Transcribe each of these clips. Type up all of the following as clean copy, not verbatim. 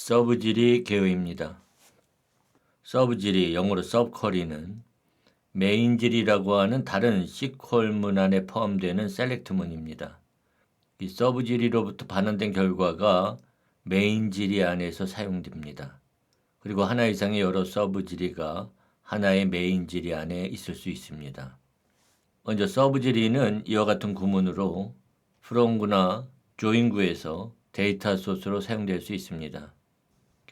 서브지리 개요입니다. 서브지리, 영어로 서브쿼리는 메인지리라고 하는 다른 시퀄 문 안에 포함되는 셀렉트문입니다. 이 서브지리로부터 반환된 결과가 메인지리 안에서 사용됩니다. 그리고 하나 이상의 여러 서브지리가 하나의 메인지리 안에 있을 수 있습니다. 먼저 서브지리는 이와 같은 구문으로 from구나 join구에서 데이터 소스로 사용될 수 있습니다.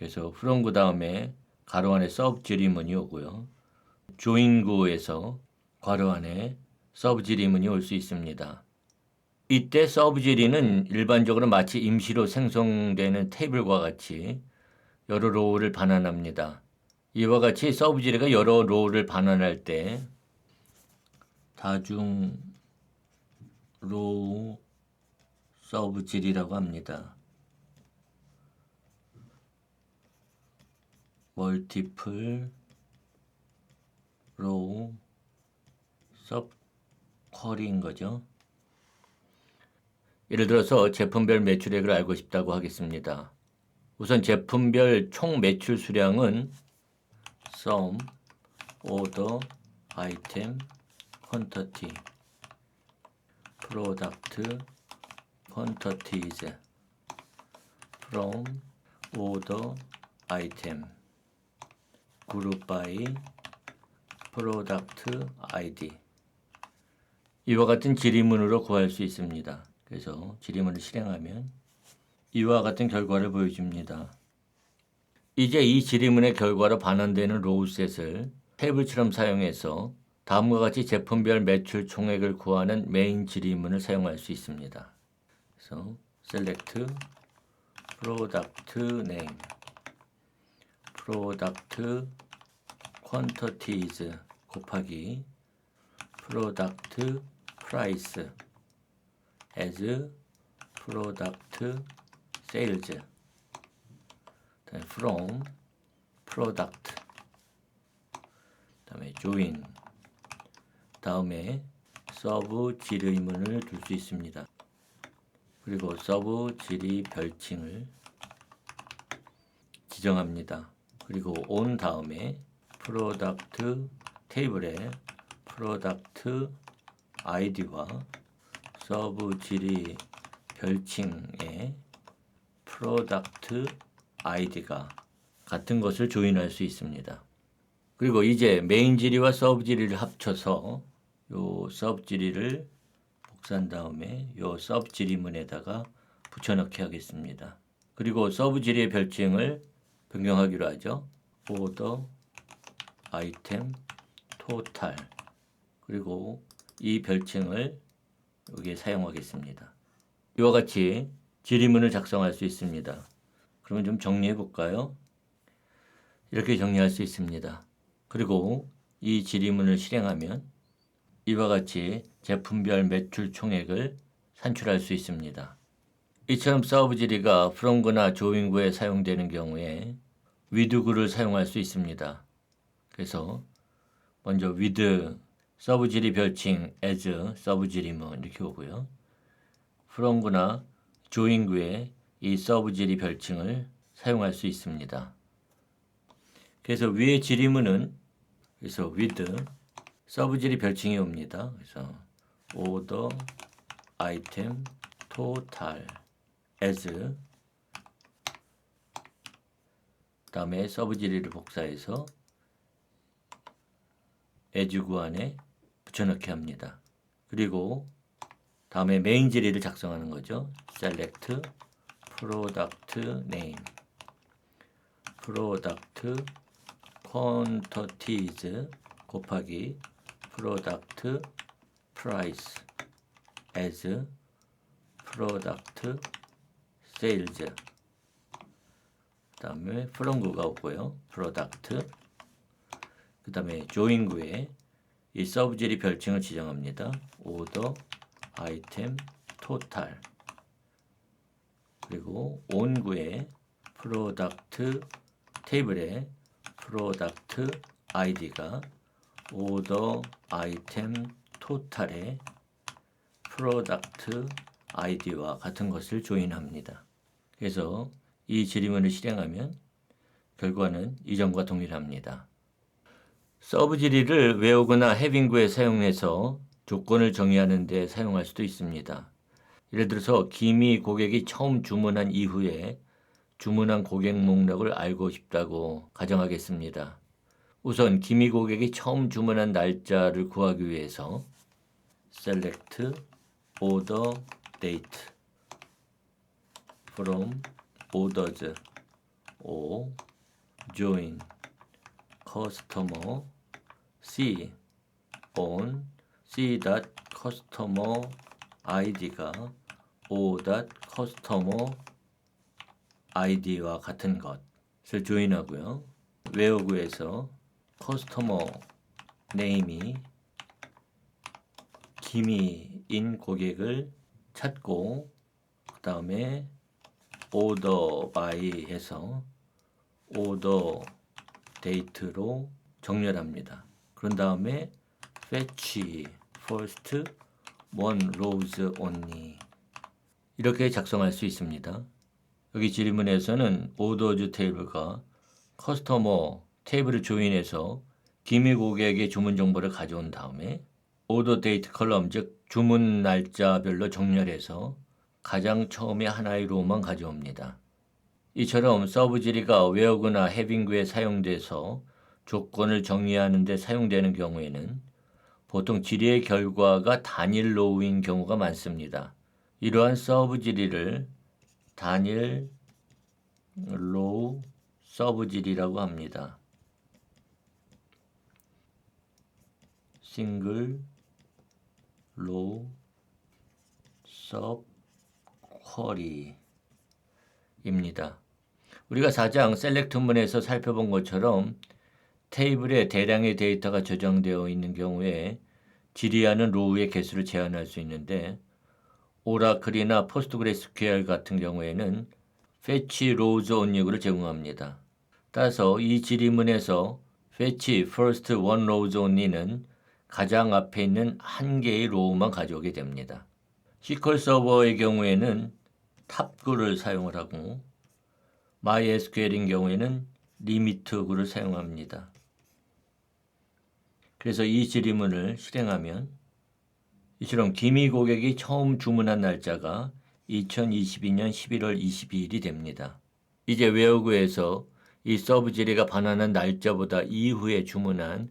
그래서 from구 다음에 가로 안에 서브지리문이 오고요. join구에서 괄호 안에 서브지리문이 올 수 있습니다. 이때 서브지리는 일반적으로 마치 임시로 생성되는 테이블과 같이 여러 로우를 반환합니다. 이와 같이 서브지리가 여러 로우를 반환할 때 다중 로우 서브지리라고 합니다. 멀티플 로우 서브쿼리인 거죠. 예를 들어서 제품별 매출액을 알고 싶다고 하겠습니다. 우선 제품별 총 매출 수량은 sum order item quantity product quantities from order item group by product ID 이와 같은 지리문으로 구할 수 있습니다. 그래서 지리문을 실행하면 이와 같은 결과를 보여줍니다. 이제 이 지리문의 결과로 반환되는 로우셋을 테이블처럼 사용해서 다음과 같이 제품별 매출 총액을 구하는 메인 지리문을 사용할 수 있습니다. 그래서 select product name, product quantities 곱하기 product price as product sales from product 다음에 join 다음에 서브 지리문을 둘 수 있습니다. 그리고 서브 지리 별칭을 지정합니다. 그리고 on 다음에 product 테이블에 product id와 서브 지리 별칭에 product id가 같은 것을 조인할 수 있습니다. 그리고 이제 메인 지리와 서브 지리를 합쳐서 요 서브 지리를 복사한 다음에 요 서브 지리문에다가 붙여넣기 하겠습니다. 그리고 서브 지리의 별칭을 변경하기로 하죠. order item total 그리고 이 별칭을 여기에 사용하겠습니다. 이와 같이 지리문을 작성할 수 있습니다. 그러면 좀 정리해 볼까요? 이렇게 정리할 수 있습니다. 그리고 이 지리문을 실행하면 이와 같이 제품별 매출 총액을 산출할 수 있습니다. 이처럼 서브 지리가 from구나 join구에 사용되는 경우에 with구를 사용할 수 있습니다. 그래서 먼저 with 서브 지리 별칭 as 서브 지리문 이렇게 오고요. from구나 join구에 이 서브 지리 별칭을 사용할 수 있습니다. 그래서 위의 지리문은 그래서 with 서브 지리 별칭이 옵니다. 그래서 order item total as 다음에 서브 지리를 복사해서 as구 안에 붙여넣기 합니다. 그리고 다음에 메인 지리를 작성하는 거죠. select product name, product quantities 곱하기 product price as product sales 그 다음에 from구가 오고요. product 그 다음에 join구에 이 서브지리 별칭을 지정합니다. order item total 그리고 on구에 product 테이블에 product id가 order item total에 product id와 같은 것을 조인합니다. 그래서 이 지리문을 실행하면 결과는 이전과 동일합니다. 서브 지리를 외우거나 해빙구에 사용해서 조건을 정의하는 데 사용할 수도 있습니다. 예를 들어서 김이 고객이 처음 주문한 이후에 주문한 고객 목록을 알고 싶다고 가정하겠습니다. 우선 김이 고객이 처음 주문한 날짜를 구하기 위해서 select order date from orders or join customer C on C.customer id가 O.customer id와 같은 것을 조인하고요. 외우구에서 customer name이 김이인 고객을 찾고 그 다음에 order by 해서 order date로 정렬합니다. 그런 다음에 fetch first one rows only 이렇게 작성할 수 있습니다. 여기 지리문에서는 orders 테이블과 customer 테이블을 조인해서 김이 고객의 주문 정보를 가져온 다음에 order date 컬럼 즉 주문 날짜별로 정렬해서 가장 처음에 하나의 로만 가져옵니다. 이처럼 서브 지리가 외우거나 해빙구에 사용돼서 조건을 정의하는 데 사용되는 경우에는 보통 지리의 결과가 단일 로우인 경우가 많습니다. 이러한 서브 지리를 단일 로우 서브 지리라고 합니다. 싱글 로우 서브 쿼리입니다. 우리가 4장 셀렉트문에서 살펴본 것처럼 테이블에 대량의 데이터가 저장되어 있는 경우에 지리하는 로우의 개수를 제한할 수 있는데 오라클이나 포스트그레스QL 같은 경우에는 fetch rows only를 제공합니다. 따라서 이 지리문에서 fetch first one rows only는 가장 앞에 있는 한 개의 로우만 가져오게 됩니다. SQL 서버의 경우에는 탑구를 사용을 하고 MySQL인 경우에는 리미트구를 사용합니다. 그래서 이 지리문을 실행하면 이처럼 김이 고객이 처음 주문한 날짜가 2022년 11월 22일이 됩니다. 이제 외우구에서 이 서브 지리가 반환한 날짜보다 이후에 주문한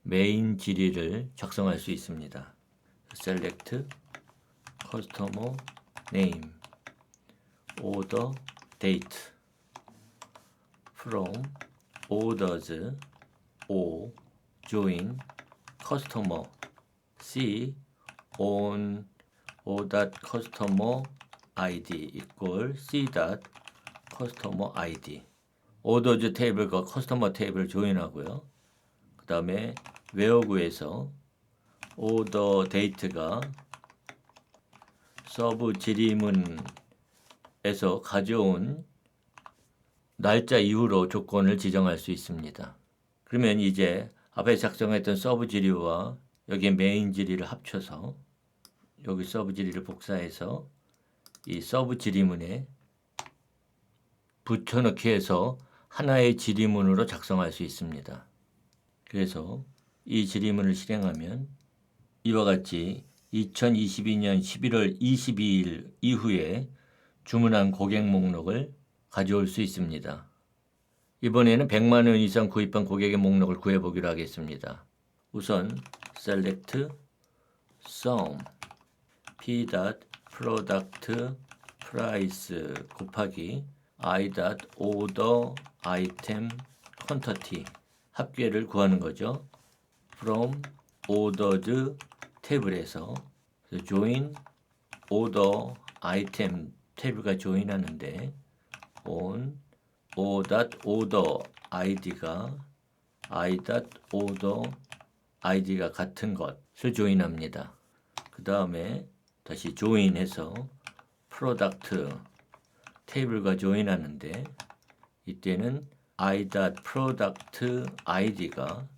메인 지리를 작성할 수 있습니다. select customer name order date from orders or join customer C on O.customer id equal C.customer id orders 테이블과 customer 테이블을 조인하고요. 그 다음에 외어구에서 order date가 서브 지리문에서 가져온 날짜 이후로 조건을 지정할 수 있습니다. 그러면 이제 앞에 작성했던 서브 지리와 여기 메인 지리를 합쳐서 여기 서브 지리를 복사해서 이 서브 지리문에 붙여넣기 해서 하나의 지리문으로 작성할 수 있습니다. 그래서 이 지리문을 실행하면 이와 같이 2022년 11월 22일 이후에 주문한 고객 목록을 가져올 수 있습니다. 이번에는 100만 원 이상 구입한 고객의 목록을 구해보기로 하겠습니다. 우선 select sum p.product price 곱하기 i.order item quantity 합계를 구하는 거죠. from orders 테이블에서 join order item 테이블과 조인하는데 on o.order id가 i.order id가 같은 것을 조인합니다. 그 다음에 다시 조인해서 product 테이블과 조인하는데 이때는 i.product id가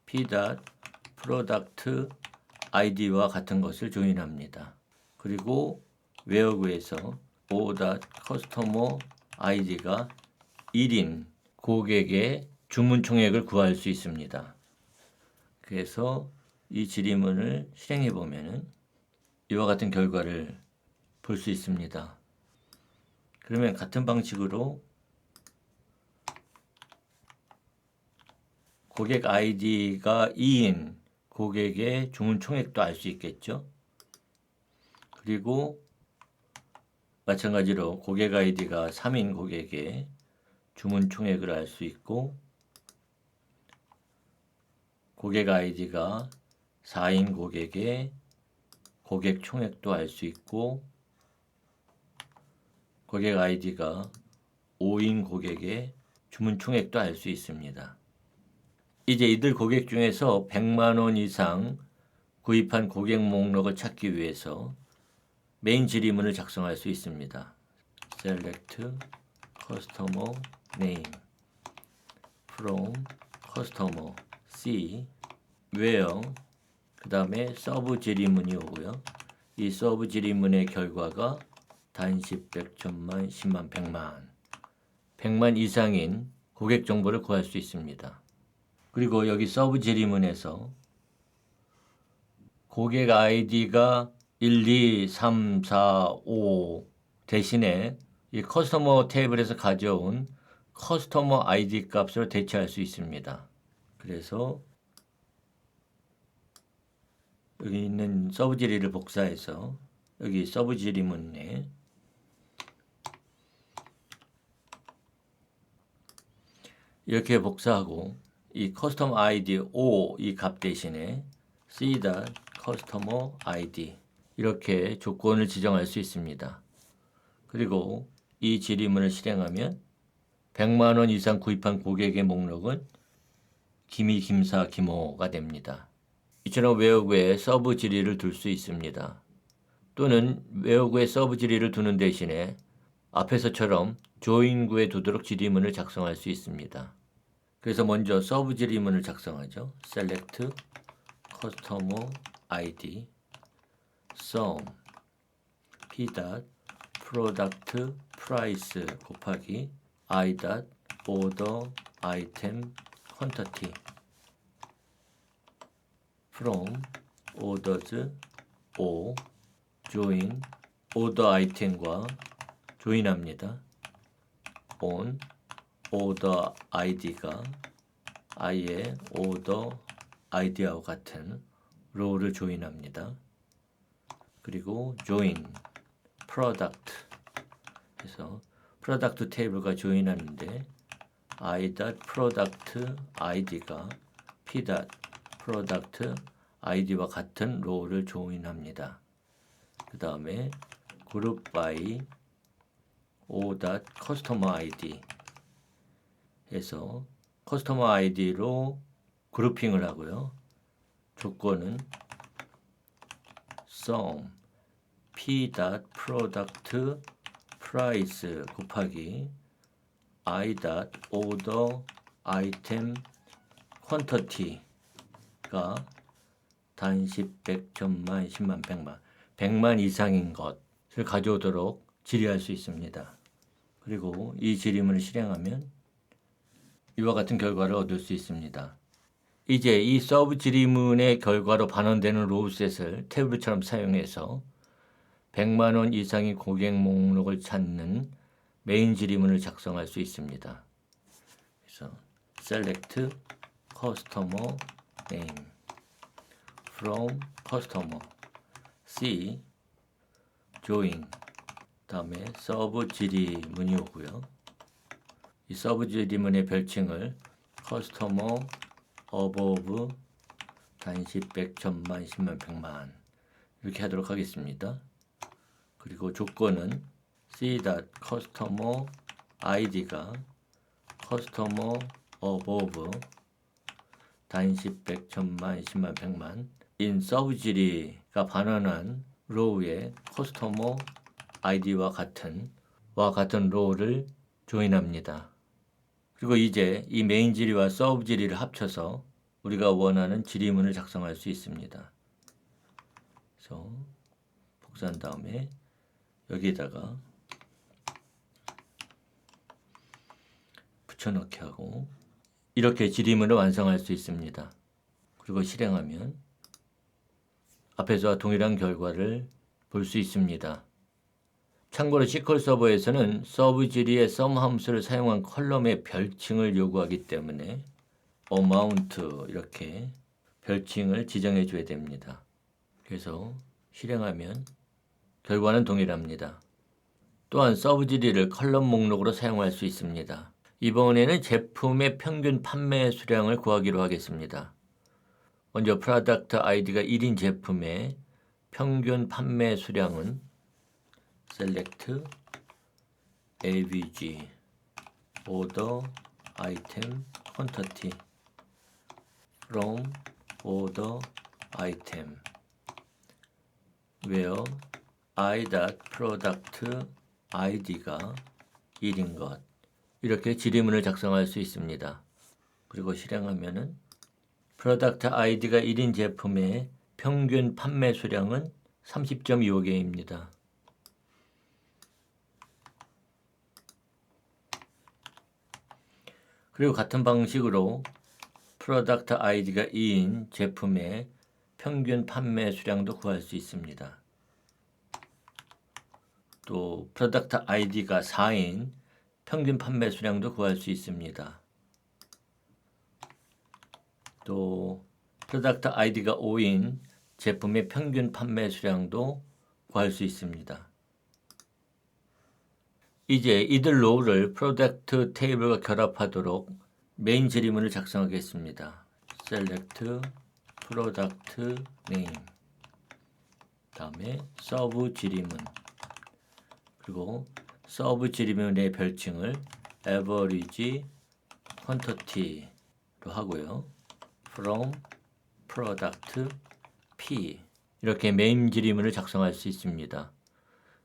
p.product id와 같은 것을 조인합니다. 그리고 외어구에서 o.customer 아이디가 1인 고객의 주문 총액을 구할 수 있습니다. 그래서 이 지리문을 실행해 보면은 이와 같은 결과를 볼 수 있습니다. 그러면 같은 방식으로 고객 아이디가 2인 고객의 주문 총액도 알 수 있겠죠. 그리고 마찬가지로 고객 아이디가 3인 고객의 주문 총액을 알 수 있고, 고객 아이디가 4인 고객의 고객 총액도 알 수 있고, 고객 아이디가 5인 고객의 주문 총액도 알 수 있습니다. 이제 이들 고객 중에서 100만 원 이상 구입한 고객 목록을 찾기 위해서 메인 지리문을 작성할 수 있습니다. Select Customer Name from Customer C where 그 다음에 서브 지리문이 오고요. 이 서브 지리문의 결과가 단십, 100, 1000만, 10만, 100만 100만 이상인 고객 정보를 구할 수 있습니다. 그리고 여기 서브 지리문에서 고객 아이디가 1, 2, 3, 4, 5 대신에 이 커스터머 테이블에서 가져온 커스터머 아이디 값으로 대체할 수 있습니다. 그래서 여기 있는 서브 지리를 복사해서 여기 서브 지리문에 이렇게 복사하고 이 커스터머 아이디 5 이 값 대신에 c.customer id 이렇게 조건을 지정할 수 있습니다. 그리고 이 지리문을 실행하면 100만 원 이상 구입한 고객의 목록은 김이, 김사, 김호가 됩니다. 이처럼 웨어구에 서브 지리를 둘 수 있습니다. 또는 웨어구에 서브 지리를 두는 대신에 앞에서처럼 조인구에 두도록 지리문을 작성할 수 있습니다. 그래서 먼저 서브 지리문을 작성하죠. Select Customer ID sum p. product price 곱하기 i. order item quantity from orders O join order item과 조인합니다. on order id가 i의 order id와 같은 row를 조인합니다. 그리고 join product 해서 product table과 조인하는데 i.product id가 p. product id와 같은 row를 조인합니다. 그 다음에 group by o. customer id 해서 customer id로 그룹핑을 하고요. 조건은 sum p. product price 곱하기 i. order item quantity가 단십, 100, 1000만, 10만, 100만 100만 이상인 것을 가져오도록 지리할 수 있습니다. 그리고 이 지리문을 실행하면 이와 같은 결과를 얻을 수 있습니다. 이제 이 서브 지리문의 결과로 반원되는 로우셋을 태블릿처럼 사용해서 100만 원 이상의 고객 목록을 찾는 메인 지리문을 작성할 수 있습니다. 그래서 Select Customer Name from Customer C join 다음에 서브 지리문이 오고요. 이 서브 지리문의 별칭을 Customer above 단십, 100, 1000만, 10만, 100만 이렇게 하도록 하겠습니다. 그리고 조건은 c.customer id가 customer above 단십, 100, 1000만, 10만, 100만 인 서브 지리가 반환한 row의 customer id와 같은 row를 조인합니다. 그리고 이제 이 메인 지리와 서브 지리를 합쳐서 우리가 원하는 지리문을 작성할 수 있습니다. 그래서 복사한 다음에 여기에다가 붙여넣기 하고 이렇게 지리문을 완성할 수 있습니다. 그리고 실행하면 앞에서와 동일한 결과를 볼 수 있습니다. 참고로 SQL 서버에서는 서브 지리의 sum 함수를 사용한 컬럼의 별칭을 요구하기 때문에 amount 이렇게 별칭을 지정해 줘야 됩니다. 그래서 실행하면 결과는 동일합니다. 또한 서브 지리를 컬럼 목록으로 사용할 수 있습니다. 이번에는 제품의 평균 판매 수량을 구하기로 하겠습니다. 먼저 프로덕트 아이디가 1인 제품의 평균 판매 수량은 select avg order item quantity from order item where i.product id가 1인 것 이렇게 지리문을 작성할 수 있습니다. 그리고 실행하면은 프로덕트 아이디가 1인 제품의 평균 판매 수량은 30.25개입니다. 그리고 같은 방식으로 프로덕트 아이디가 2인 제품의 평균 판매 수량도 구할 수 있습니다. 또 프로덕트 아이디가 4인 평균 판매 수량도 구할 수 있습니다. 또 프로덕트 아이디가 5인 제품의 평균 판매 수량도 구할 수 있습니다. 이제 이들 로우를 프로덕트 테이블과 결합하도록 메인 지리문을 작성하겠습니다. select product name 다음에 서브 지리문 그리고 서브 지리문의 별칭을 average quantity로 하고요. from product p 이렇게 메인 지리문을 작성할 수 있습니다.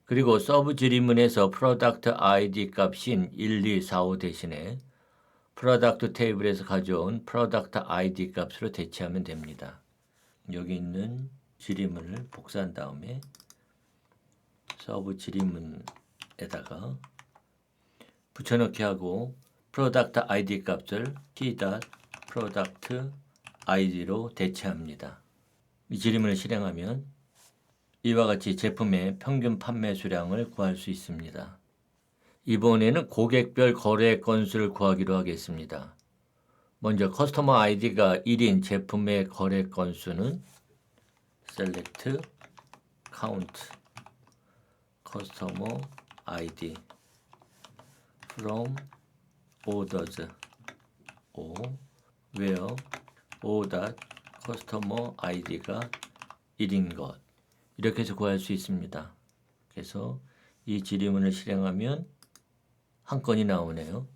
그리고 서브 지리문에서 product id 값인 1, 2, 4, 5 대신에 product 테이블에서 가져온 product id 값으로 대체하면 됩니다. 여기 있는 지리문을 복사한 다음에 서브 지리문에다가 붙여넣기 하고 product id 값을 p.product id로 대체합니다. 이 지리문을 실행하면 이와 같이 제품의 평균 판매 수량을 구할 수 있습니다. 이번에는 고객별 거래 건수를 구하기로 하겠습니다. 먼저 커스터머 아이디가 1인 제품의 거래 건수는 select count customer id from orders or where o.customer id가 1인 것 이렇게 해서 구할 수 있습니다. 그래서 이 지리문을 실행하면 한 건이 나오네요.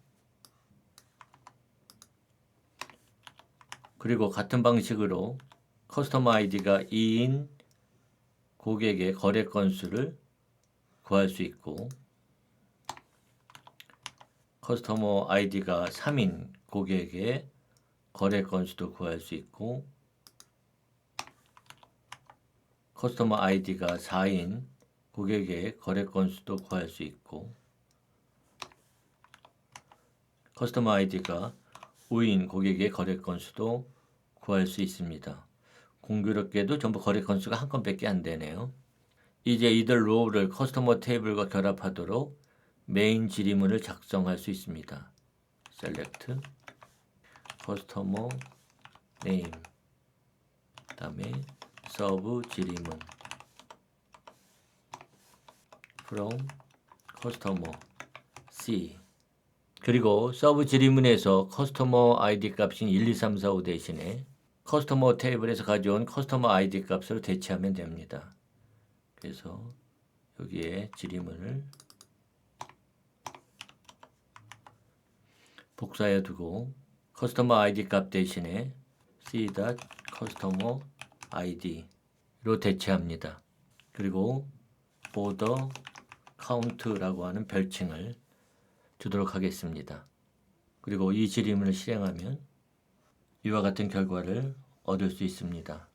그리고 같은 방식으로 커스터머 아이디가 2인 고객의 거래 건수를 구할 수 있고 커스터머 아이디가 3인 고객의 거래 건수도 구할 수 있고 커스터머 아이디가 4인 고객의 거래 건수도 구할 수 있고 커스터머 아이디가 5인 고객의 거래 건수도 구할 수 있습니다. 공교롭게도 전부 거래 건수가 한 건밖에 안 되네요. 이제 이들 로우를 커스터머 테이블과 결합하도록 메인 지리문을 작성할 수 있습니다. select customer name 다음에 서브 지리문 from customer C 그리고 서브 지리문에서 커스터머 아이디 값인 1, 2, 3, 4, 5 대신에 커스터머 테이블에서 가져온 커스터머 아이디 값으로 대체하면 됩니다. 그래서 여기에 지리문을 복사해 두고 커스터머 아이디 값 대신에 c.customer id로 대체합니다. 그리고 order count라고 하는 별칭을 주도록 하겠습니다. 그리고 이 지리문을 실행하면 이와 같은 결과를 얻을 수 있습니다.